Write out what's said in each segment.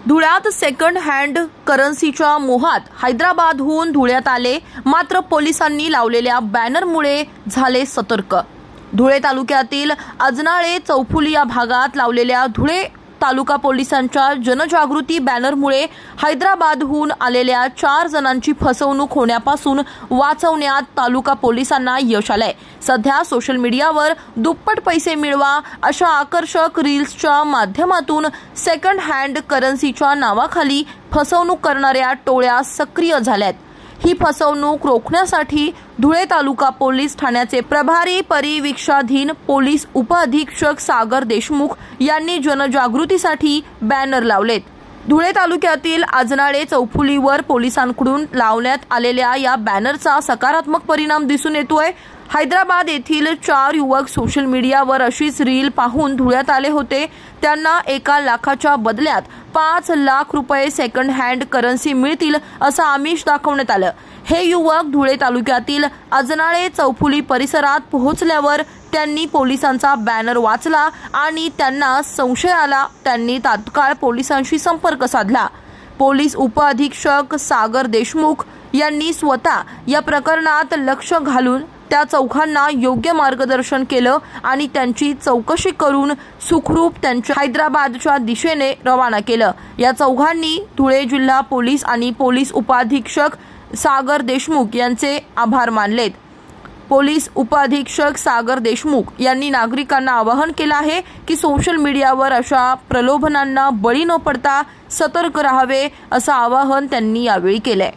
धुळ्यात second hand करन्सीच्या मोहात हैदराबादहून धुळ्यात आले, मात्र पोलिसांनी लावलेल्या बॅनरमुळे झाले सतर्क। धुळे तालुक्यातील अजनाळे चौफुली या भागात लावलेल्या धुळे तालुका पोलिसांच्या जनजागृती बॅनरमुळे हैदराबादहून आलेल्या 4 जणांची फसवणूक होण्यापासून वाचवण्यात तालुका पोलिसांना यश आलंय। सध्या सोशल मीडियावर दुप्पट पैसे मिळवा अशा आकर्षक रील्सच्या माध्यमातून सेकंड हँड करन्सीच्या नावाखाली फसवणूक करणाऱ्या टोळ्या सक्रिय झाल्यात। ही फसवणूक रोखण्यासाठी धुळे तालुका पोलीस ठाण्याचे प्रभारी परिवीक्षाधीन पोलीस उपअधीक्षक सागर देशमुख यांनी जनजागृतीसाठी बॅनर लावलेत। धुळे तालुक्यातील अजनाळे चौफुलीवर पोलिसांकडून लावण्यात आलेल्या या बॅनरचा सकारात्मक परिणाम दिसून येतोय। हैदराबाद येथील 4 युवक सोशल मीडियावर अशीच रील पाहून धुळ्यात आले होते। त्यांना 1 लाखाच्या बदल्यात 5 लाख रुपये सेकंड हँड करन्सी मिळतील असं आमिष दाखवण्यात आलं। हे युवक धुळे तालुक्यातील अजनाळे चौफुली परिसरात पोहोचल्यावर त्यांनी पोलिसांचा बॅनर वाचला आणि त्यांना संशय आला। त्यांनी तात्काळ पोलिसांशी संपर्क साधला। पोलीस उपअधीक्षक सागर देशमुख यांनी स्वतः या प्रकरणात लक्ष घालून त्या चौघांना योग्य मार्गदर्शन केलं आणि त्यांची चौकशी करून सुखरूप त्यांच्या हैदराबादच्या दिशेने रवाना केलं। या चौघांनी धुळे जिल्हा पोलीस आणि पोलीस उपाधीक्षक सागर देशमुख यांचे आभार मानलेत। पोलीस उपअधीक्षक सागर देशमुख यांनी नागरिकांना आवाहन केलं आहे की सोशल मीडियावर अशा प्रलोभनांना बळी न पडता सतर्क राहावे असं आवाहन त्यांनी यावेळी केलंय।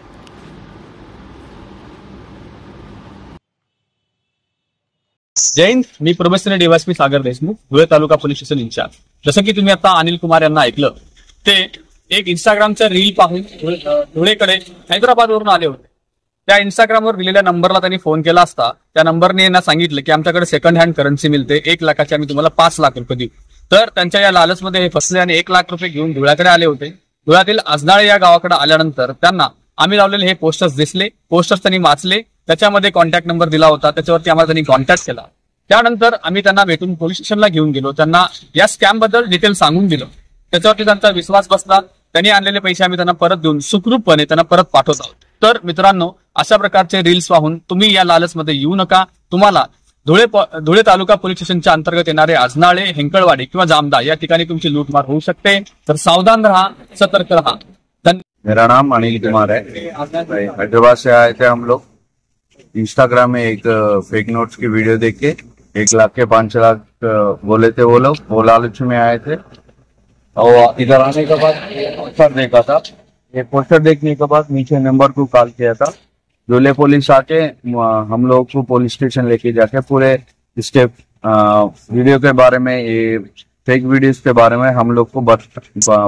जय हिंद, मी प्रोबेशनरी डीवायएसपी सागर देशमुख, धुळे तालुका पोलीस स्टेशन इंचार्ज। जसं की तुम्ही आता अनिल कुमार यांना ऐकलं, ते एक इंस्टाग्रामचा रील पाहून धुळेकडे हैदराबादवरून आले होते। त्या इंस्टाग्रामवर दिलेल्या नंबरला त्यांनी फोन केला असता त्या नंबरने यांना सांगितलं की आमच्याकडे सेकंड हँड करन्सी मिळते, 1 लाखाची आम्ही तुम्हाला 5 लाख रुपये देऊ। तर त्यांच्या या लालचमध्ये हे फसले आणि 1 लाख रुपये घेऊन धुळ्याकडे आले होते। धुळ्यातील अजनाळे या गावाकडे आल्यानंतर त्यांना आम्ही लावलेले हे पोस्टर्स दिसले। पोस्टर्स त्यांनी वाचले, त्याच्यामध्ये कॉन्टॅक्ट नंबर दिला होता, त्याच्यावरती आम्हाला त्यांनी कॉन्टॅक्ट केला। त्यानंतर आम्ही त्यांना भेटून पोलीस स्टेशनला घेऊन गेलो, त्यांना या स्कॅम बद्दल डिटेल सांगून दिलं। त्याच्यावरती त्यांचा विश्वास बसला। त्यांनी आणलेले पैसे आम्ही त्यांना परत देऊन सुखरूपपणे त्यांना परत पाठवत आहोत। तर मित्रांनो, अशा प्रकारचे रील्स पाहून तुम्ही या लालचमध्ये येऊ नका। तुम्हाला धुळे तालुका पोलीस स्टेशनच्या अंतर्गत येणारे अजनाळे, हेंकळवाडी किंवा जामदा या ठिकाणी तुमची लूटमार होऊ शकते। तर सावधान रहा, सतर्क रहा। मेरा नाम अनिल कुमार है। हैदराबाद से आए थे हम लोग। इंस्टाग्राम में एक फेक नोट्स की वीडियो देख के 1 लाख के 5 लाख बोले थे वो लोग, वो लालच में आए थे। और इधर आने के बाद पोस्टर देखा था। ये पोस्टर देखने के बाद नीचे नंबर को कॉल किया था। धुले पुलिस आके हम लोग को पुलिस स्टेशन लेके जाके पूरे इसके वीडियो के बारे में, ये फेक वीडियोस के बारे में हम लोग को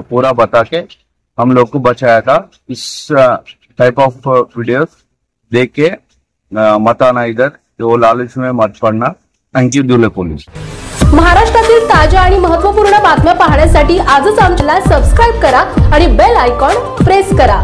पूरा बता के हम लोग को बचाया था। इस टाइप ऑफ वीडियोस देख के मत आना इधर, तो लालच में मत पड़ना। Thank you Dhule police. महाराष्ट्रातील ताज्या आणि महत्त्वपूर्ण बातम्या पाहण्यासाठी आजच आमच्याला सबस्क्राइब करा आणि बेल आयकॉन प्रेस करा।